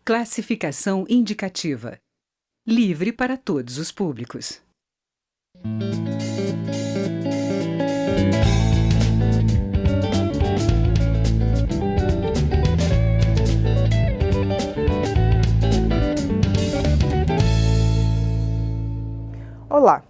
Classificação indicativa. Livre para todos os públicos. Olá!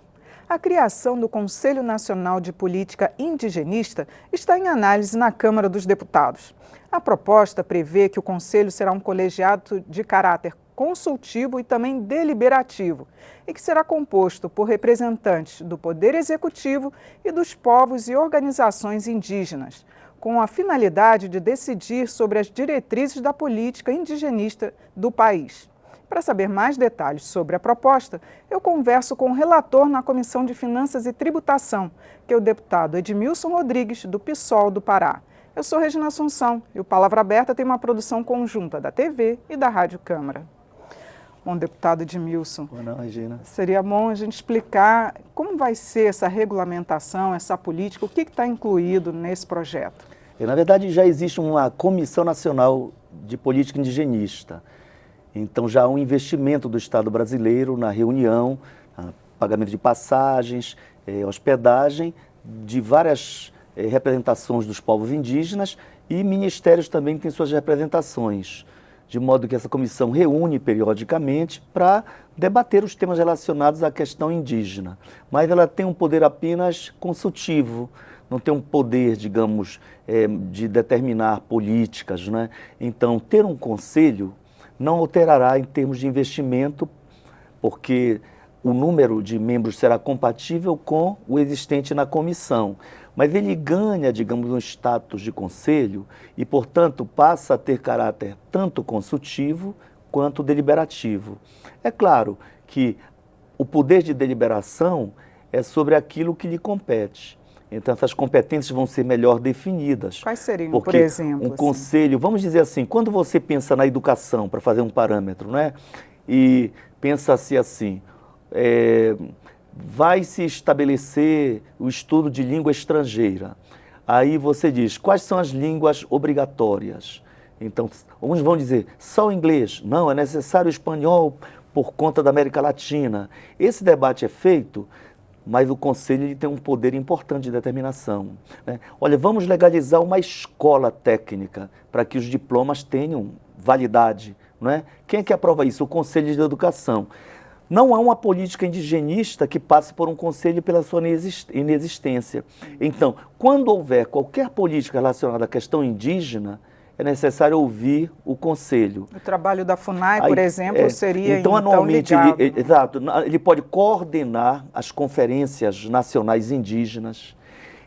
A criação do Conselho Nacional de Política Indigenista está em análise na Câmara dos Deputados. A proposta prevê que o Conselho será um colegiado de caráter consultivo e também deliberativo, e que será composto por representantes do Poder Executivo e dos povos e organizações indígenas, com a finalidade de decidir sobre as diretrizes da política indigenista do país. Para saber mais detalhes sobre a proposta, eu converso com o relator na Comissão de Finanças e Tributação, que é o deputado Edmilson Rodrigues, do PSOL do Pará. Eu sou Regina Assunção e o Palavra Aberta tem uma produção conjunta da TV e da Rádio Câmara. Bom, deputado Edmilson, Não, Regina. Seria bom a gente explicar como vai ser essa regulamentação, essa política, o que está incluído nesse projeto. Na verdade, já existe uma Comissão Nacional de Política Indigenista. Então, já há um investimento do Estado brasileiro na reunião, pagamento de passagens, hospedagem de várias representações dos povos indígenas e ministérios também têm suas representações, de modo que essa comissão reúne periodicamente para debater os temas relacionados à questão indígena. Mas ela tem um poder apenas consultivo, não tem um poder, digamos, de determinar políticas, né? Então, ter um conselho não alterará em termos de investimento, porque o número de membros será compatível com o existente na comissão. Mas ele ganha, digamos, um status de conselho e, portanto, passa a ter caráter tanto consultivo quanto deliberativo. É claro que o poder de deliberação é sobre aquilo que lhe compete. Então, essas competências vão ser melhor definidas. Quais seriam, porque por exemplo? Um conselho, vamos dizer assim, quando você pensa na educação, para fazer um parâmetro, né? E pensa-se assim, vai se estabelecer o estudo de língua estrangeira. Aí você diz, quais são as línguas obrigatórias? Então, uns vão dizer, só o inglês. Não, é necessário o espanhol por conta da América Latina. Esse debate é feito, mas o Conselho ele tem um poder importante de determinação, né? Olha, vamos legalizar uma escola técnica para que os diplomas tenham validade, não é? Quem é que aprova isso? O Conselho de Educação. Não há uma política indigenista que passe por um conselho pela sua inexistência. Então, quando houver qualquer política relacionada à questão indígena, é necessário ouvir o conselho. O trabalho da FUNAI, por exemplo, seria então anualmente ligado. Ele pode coordenar as conferências nacionais indígenas.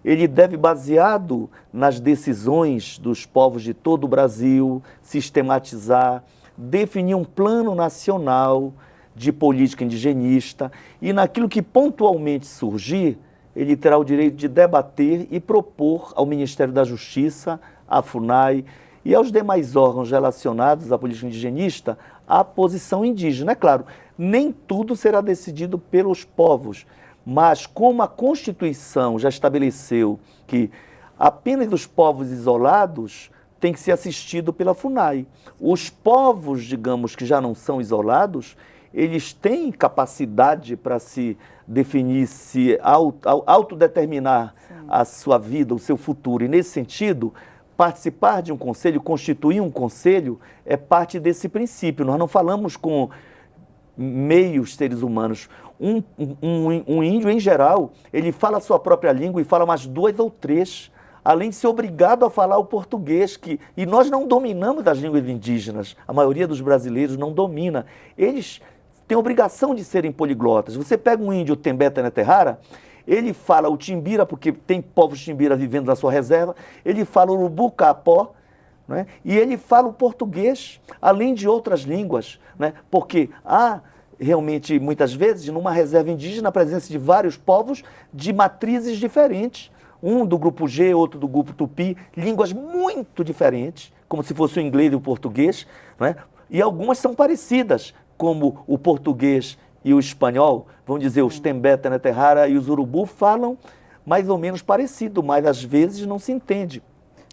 Ele deve, baseado nas decisões dos povos de todo o Brasil, sistematizar, definir um plano nacional de política indigenista e naquilo que pontualmente surgir, ele terá o direito de debater e propor ao Ministério da Justiça, à FUNAI e aos demais órgãos relacionados à política indigenista a posição indígena. É claro, nem tudo será decidido pelos povos, mas como a Constituição já estabeleceu que apenas os povos isolados têm que ser assistidos pela FUNAI. Os povos, digamos, que já não são isolados, eles têm capacidade para se definir, se autodeterminar a sua vida, o seu futuro. E, nesse sentido, participar de um conselho, constituir um conselho, é parte desse princípio. Nós não falamos com meios seres humanos. Um índio, em geral, ele fala a sua própria língua e fala mais 2 ou 3, além de ser obrigado a falar o português, e nós não dominamos as línguas indígenas. A maioria dos brasileiros não domina. Eles têm obrigação de serem poliglotas. Você pega um índio Tembé Teneterrara, ele fala o timbira, porque tem povos timbira vivendo na sua reserva, ele fala o urubu capó, né? E ele fala o português, além de outras línguas, né? Porque há realmente, muitas vezes, numa reserva indígena, a presença de vários povos de matrizes diferentes, um do grupo G, outro do grupo Tupi, línguas muito diferentes, como se fosse o inglês e o português, né? E algumas são parecidas, como o português e o espanhol, vamos dizer, os Tembé Teneterrara e os Urubu falam mais ou menos parecido, mas às vezes não se entende.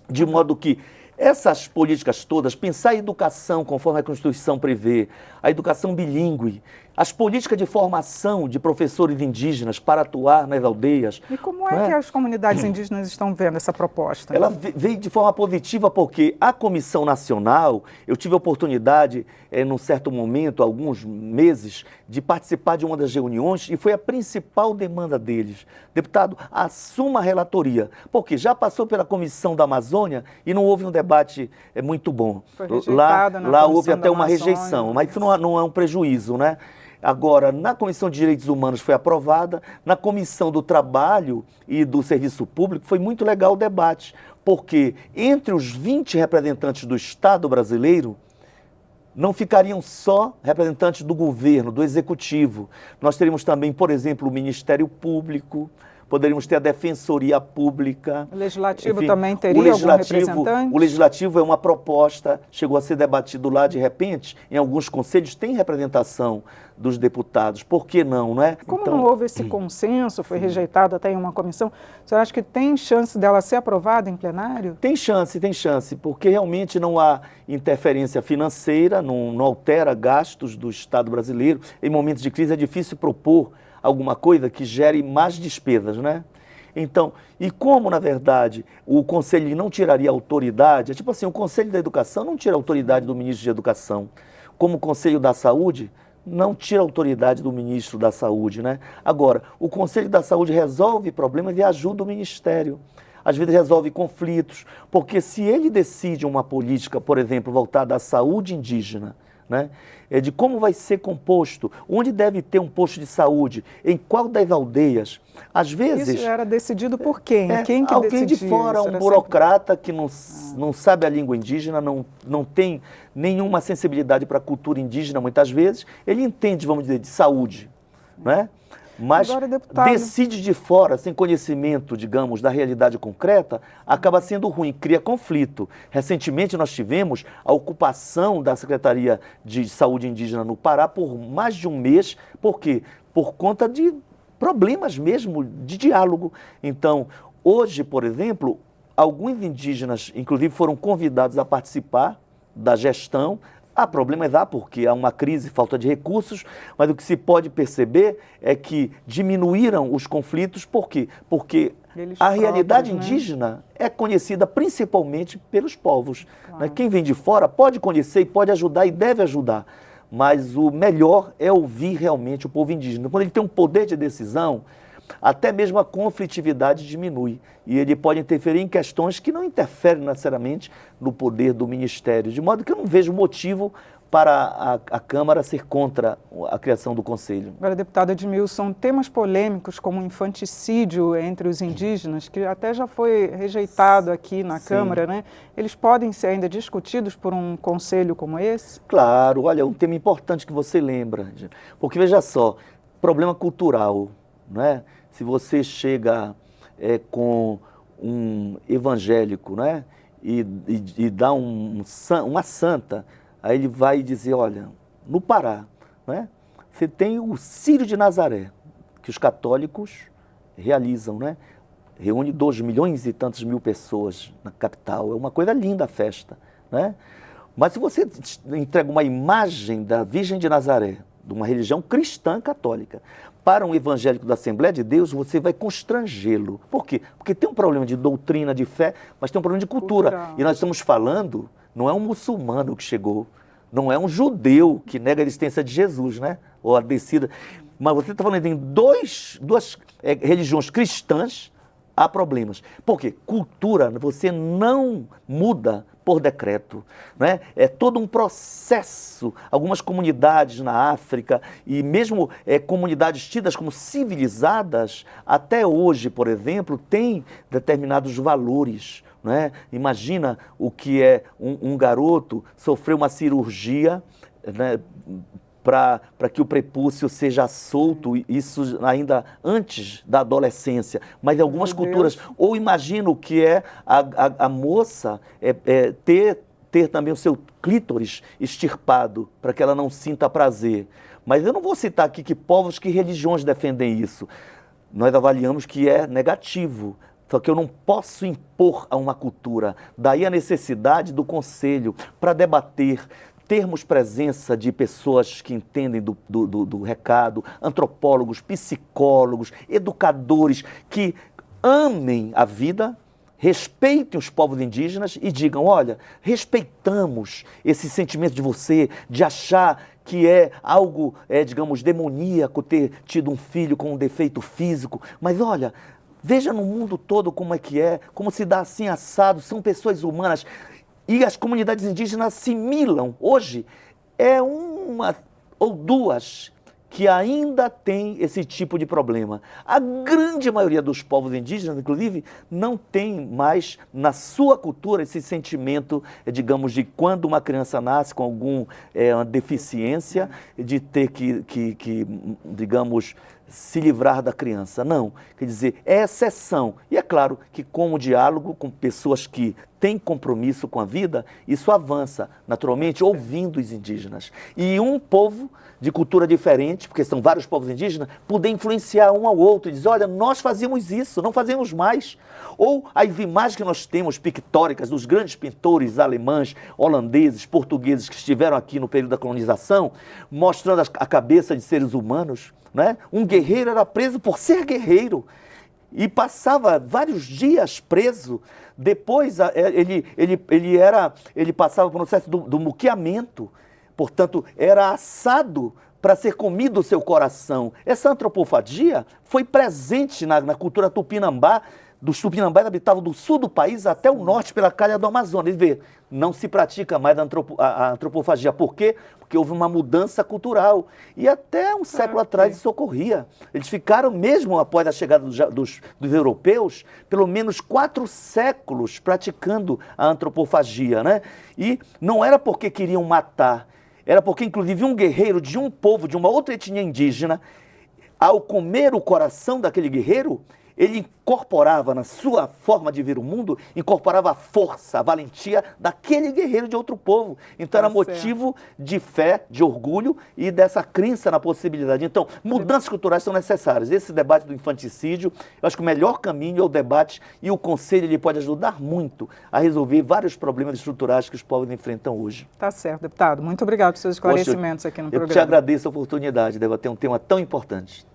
De modo que essas políticas todas, pensar a educação conforme a Constituição prevê, a educação bilíngue, as políticas de formação de professores indígenas para atuar nas aldeias. E como é que as comunidades indígenas estão vendo essa proposta? Ela veio de forma positiva porque a Comissão Nacional, eu tive a oportunidade, num certo momento, alguns meses, de participar de uma das reuniões e foi a principal demanda deles. Deputado, assuma a relatoria, porque já passou pela Comissão da Amazônia e não houve um debate muito bom. Foi rejeitada na lá houve Comissão até da uma Amazônia, rejeição, mas isso não é um prejuízo, né? Agora, na Comissão de Direitos Humanos foi aprovada, na Comissão do Trabalho e do Serviço Público foi muito legal o debate, porque entre os 20 representantes do Estado brasileiro, não ficariam só representantes do governo, do executivo. Nós teríamos também, por exemplo, o Ministério Público, poderíamos ter a Defensoria Pública. O Legislativo enfim, também teria algum representante? O Legislativo é uma proposta, chegou a ser debatido lá de repente, em alguns conselhos tem representação dos deputados, por que não, né? Como Então, não houve esse consenso, foi rejeitado até em uma comissão, o senhor acha que tem chance dela ser aprovada em plenário? Tem chance, porque realmente não há interferência financeira, não altera gastos do Estado brasileiro. Em momentos de crise é difícil propor alguma coisa que gere mais despesas, né? Então, e como, na verdade, o Conselho não tiraria autoridade, é tipo assim, o Conselho da Educação não tira a autoridade do Ministro de Educação, como o Conselho da Saúde não tira a autoridade do Ministro da Saúde, né? Agora, o Conselho da Saúde resolve problemas e ajuda o Ministério. Às vezes resolve conflitos, porque se ele decide uma política, por exemplo, voltada à saúde indígena, né? De como vai ser composto, onde deve ter um posto de saúde, em qual das aldeias. Às vezes... Isso era decidido por quem? Quem que alguém decidia? de fora, um burocrata que não sabe a língua indígena, não tem nenhuma sensibilidade para a cultura indígena, muitas vezes, ele entende, vamos dizer, de saúde, né? Mas agora, deputado, decide de fora, sem conhecimento, digamos, da realidade concreta, acaba sendo ruim, cria conflito. Recentemente nós tivemos a ocupação da Secretaria de Saúde Indígena no Pará por mais de um mês. Por quê? Por conta de problemas mesmo de diálogo. Então, hoje, por exemplo, alguns indígenas, inclusive, foram convidados a participar da gestão. Há problemas lá porque há uma crise, falta de recursos, mas o que se pode perceber é que diminuíram os conflitos. Por quê? Porque a realidade indígena é conhecida principalmente pelos povos. Claro. Né? Quem vem de fora pode conhecer e pode ajudar e deve ajudar, mas o melhor é ouvir realmente o povo indígena. Quando ele tem um poder de decisão, até mesmo a conflitividade diminui e ele pode interferir em questões que não interferem necessariamente no poder do Ministério, de modo que eu não vejo motivo para a Câmara ser contra a criação do Conselho. Agora, deputado Edmilson, temas polêmicos como o infanticídio entre os indígenas, que até já foi rejeitado aqui na Câmara, né? Eles podem ser ainda discutidos por um conselho como esse? Claro, olha, é um tema importante que você lembra, porque veja só, problema cultural, não é? Se você chega com um evangélico, né, e dá uma santa, aí ele vai dizer, olha, no Pará, né, você tem o Círio de Nazaré, que os católicos realizam, né? Reúne 2 milhões e tantos mil pessoas na capital, é uma coisa linda a festa, né? Mas se você entrega uma imagem da Virgem de Nazaré, de uma religião cristã católica, para um evangélico da Assembleia de Deus, você vai constrangê-lo. Por quê? Porque tem um problema de doutrina, de fé, mas tem um problema de cultura. E nós estamos falando, não é um muçulmano que chegou, não é um judeu que nega a existência de Jesus, né? Ou a descida. Mas você está falando em duas religiões cristãs, há problemas. Por quê? Cultura você não muda por decreto, né? É todo um processo. Algumas comunidades na África e mesmo comunidades tidas como civilizadas, até hoje, por exemplo, têm determinados valores, né? Imagina o que é um garoto sofrer uma cirurgia, né, para que o prepúcio seja solto, isso ainda antes da adolescência. Mas em algumas culturas, ou imagina o que é a moça ter também o seu clítoris extirpado, para que ela não sinta prazer. Mas eu não vou citar aqui que povos, que religiões defendem isso. Nós avaliamos que é negativo, Só que eu não posso impor a uma cultura. Daí a necessidade do conselho para debater, termos presença de pessoas que entendem do recado, antropólogos, psicólogos, educadores, que amem a vida, respeitem os povos indígenas e digam, olha, respeitamos esse sentimento de você, de achar que é algo, digamos, demoníaco ter tido um filho com um defeito físico, mas olha, veja no mundo todo como como se dá assim assado, são pessoas humanas. E as comunidades indígenas assimilam. Hoje, é uma ou duas que ainda tem esse tipo de problema. A grande maioria dos povos indígenas, inclusive, não tem mais na sua cultura esse sentimento, digamos, de quando uma criança nasce com alguma deficiência, de ter que, digamos, se livrar da criança. Não, quer dizer, é exceção. E é claro que com o diálogo com pessoas que têm compromisso com a vida, isso avança naturalmente, ouvindo os indígenas. E um povo de cultura diferente, porque são vários povos indígenas, poder influenciar um ao outro e dizer, olha, nós fazíamos isso, não fazemos mais. Ou as imagens que nós temos pictóricas dos grandes pintores alemães, holandeses, portugueses que estiveram aqui no período da colonização, mostrando a cabeça de seres humanos, né? Um guerreiro era preso por ser guerreiro e passava vários dias preso. Depois ele passava por um processo do muqueamento, portanto, era assado para ser comido o seu coração. Essa antropofagia foi presente na cultura tupinambá, dos tupinambás que habitavam do sul do país até o norte pela calha do Amazonas. Vê, não se pratica mais a antropofagia. Por quê? Porque houve uma mudança cultural. E até um século atrás isso ocorria. Eles ficaram, mesmo após a chegada dos europeus, pelo menos 4 séculos praticando a antropofagia, né? E não era porque queriam matar, era porque, inclusive, um guerreiro de um povo, de uma outra etnia indígena, ao comer o coração daquele guerreiro, ele incorporava na sua forma de ver o mundo, incorporava a força, a valentia daquele guerreiro de outro povo. Então era motivo de fé, de orgulho e dessa crença na possibilidade. Então, mudanças culturais são necessárias. Esse debate do infanticídio, eu acho que o melhor caminho é o debate e o conselho ele pode ajudar muito a resolver vários problemas estruturais que os povos enfrentam hoje. Tá certo, deputado. Muito obrigado pelos seus esclarecimentos aqui no programa. Eu te agradeço a oportunidade de debater um tema tão importante.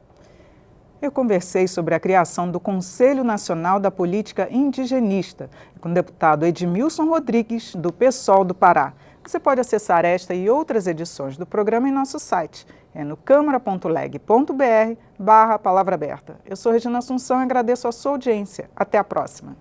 Eu conversei sobre a criação do Conselho Nacional da Política Indigenista com o deputado Edmilson Rodrigues, do PSOL do Pará. Você pode acessar esta e outras edições do programa em nosso site. É no câmara.leg.br/palavra aberta. Eu sou Regina Assunção e agradeço a sua audiência. Até a próxima.